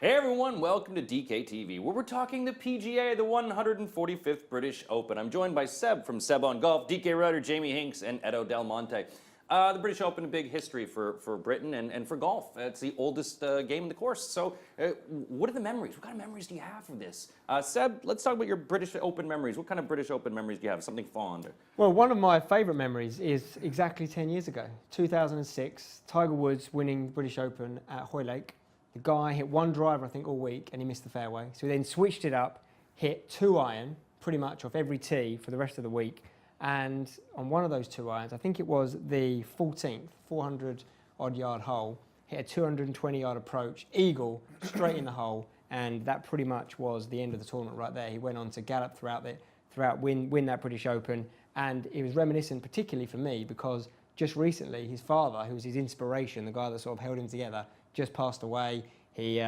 Hey everyone, welcome to DKTV, where we're talking the PGA, the 145th British Open. I'm joined by Seb from Seb on Golf, DK writer Jamie Hinks, and Edo Delamonte. The British Open, a big history for Britain and for golf. It's the oldest game in the course. So what are the memories? What kind of memories do you have from this? Seb, let's talk about your British Open memories. What kind of British Open memories do you have? Something fond? Well, one of my favourite memories is exactly 10 years ago, 2006, Tiger Woods winning the British Open at Hoylake. The guy hit one driver, I think, all week, and he missed the fairway. So he then switched it up, hit 2-iron, pretty much off every tee for the rest of the week. And on one of those 2-irons, I think it was the 14th, 400-odd yard hole, hit a 220-yard approach, eagle, straight in the hole, and that pretty much was the end of the tournament right there. He went on to gallop win that British Open, and it was reminiscent, particularly for me, because just recently his father, who was his inspiration, the guy that sort of held him together, just passed away. He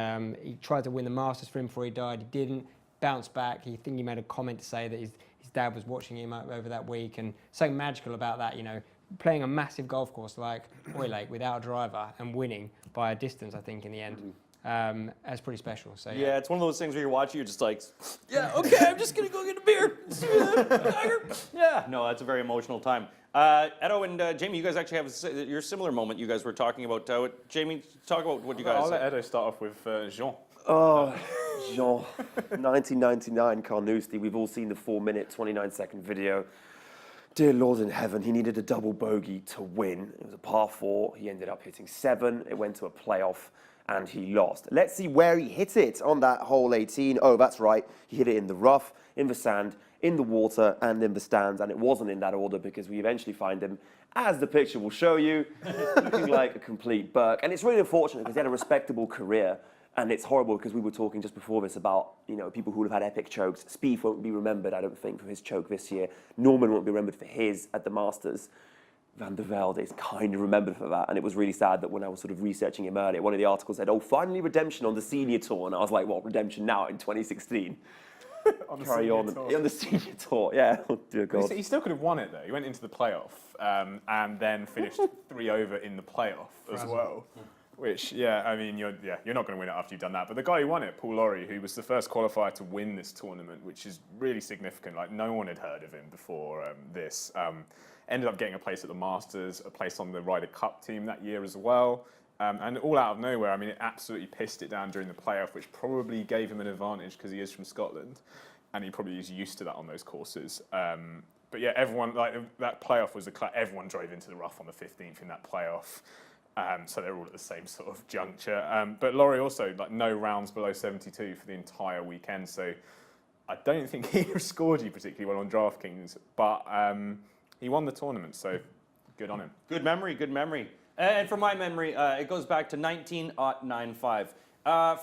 tried to win the Masters for him before he died. He didn't. Bounced back. He made a comment to say that his dad was watching him over that week, and something magical about that, you know, playing a massive golf course like Hoylake without a driver and winning by a distance, I think, in the end. That's pretty special. So yeah, it's one of those things where you're watching, you're just like, yeah, okay, I'm just gonna go get a beer. Yeah, no, that's a very emotional time. Edo and Jamie, you guys actually have your similar moment. You guys were talking about. Jamie, talk about what you guys. I'll let Edo start off with Jean. Oh, Jean, 1999 Carnoustie. We've all seen the 4-minute, 29-second video. Dear Lord in heaven, he needed a double bogey to win. It was a par 4. He ended up hitting 7. It went to a playoff, and he lost. Let's see where he hit it on that hole 18. Oh, that's right. He hit it in the rough, in the sand, in the water, and in the stands. And it wasn't in that order because we eventually find him, as the picture will show you, looking like a complete Burke. And it's really unfortunate because he had a respectable career. And it's horrible because we were talking just before this about, you know, people who would have had epic chokes. Spieth won't be remembered, I don't think, for his choke this year. Norman won't be remembered for his at the Masters. Van der Velde is kind of remembered for that. And it was really sad that when I was sort of researching him earlier, one of the articles said, oh, finally redemption on the senior tour. And I was like, what, redemption now in 2016 Carry on the senior tour, yeah. Oh, dear God. He still could have won it, though. He went into the playoff and then finished 3 over in the playoff as well. Which, yeah, I mean, you're not going to win it after you've done that. But the guy who won it, Paul Lawrie, who was the first qualifier to win this tournament, which is really significant. Like, no one had heard of him before this. Ended up getting a place at the Masters, a place on the Ryder Cup team that year as well. And all out of nowhere, I mean, it absolutely pissed it down during the playoff, which probably gave him an advantage because he is from Scotland. And he probably is used to that on those courses. But yeah, everyone, like, that playoff was everyone drove into the rough on the 15th in that playoff. So they're all at the same sort of juncture. But Lawrie also, like, no rounds below 72 for the entire weekend. So I don't think he scored you particularly well on DraftKings, but he won the tournament. So good on him. Good memory, good memory. And from my memory, it goes back to 1995.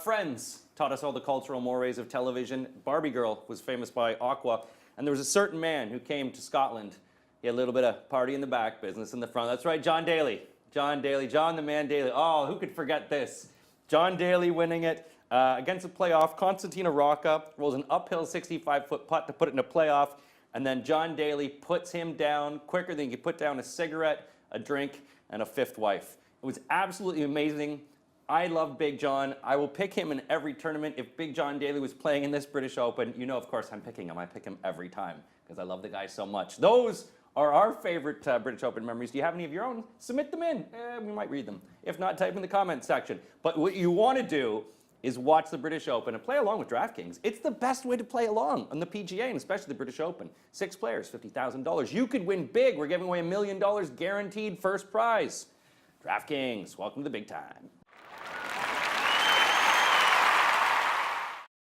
Friends taught us all the cultural mores of television. Barbie Girl was famous by Aqua. And there was a certain man who came to Scotland. He had a little bit of party in the back, business in the front. That's right, John Daly. John Daly, John the Man Daly. Oh, who could forget this? John Daly winning it against a playoff. Constantina Rocca rolls an uphill 65-foot putt to put it in a playoff. And then John Daly puts him down quicker than he could put down a cigarette, a drink, and a 5th wife. It was absolutely amazing. I love Big John. I will pick him in every tournament. If Big John Daly was playing in this British Open, you know, of course, I'm picking him. I pick him every time because I love the guy so much. Those are our favorite British Open memories. Do you have any of your own? Submit them in. We might read them. If not, type in the comments section. But what you want to do is watch the British Open and play along with DraftKings. It's the best way to play along on the PGA, and especially the British Open. 6 players, $50,000. You could win big. We're giving away $1 million guaranteed first prize. DraftKings, welcome to the big time.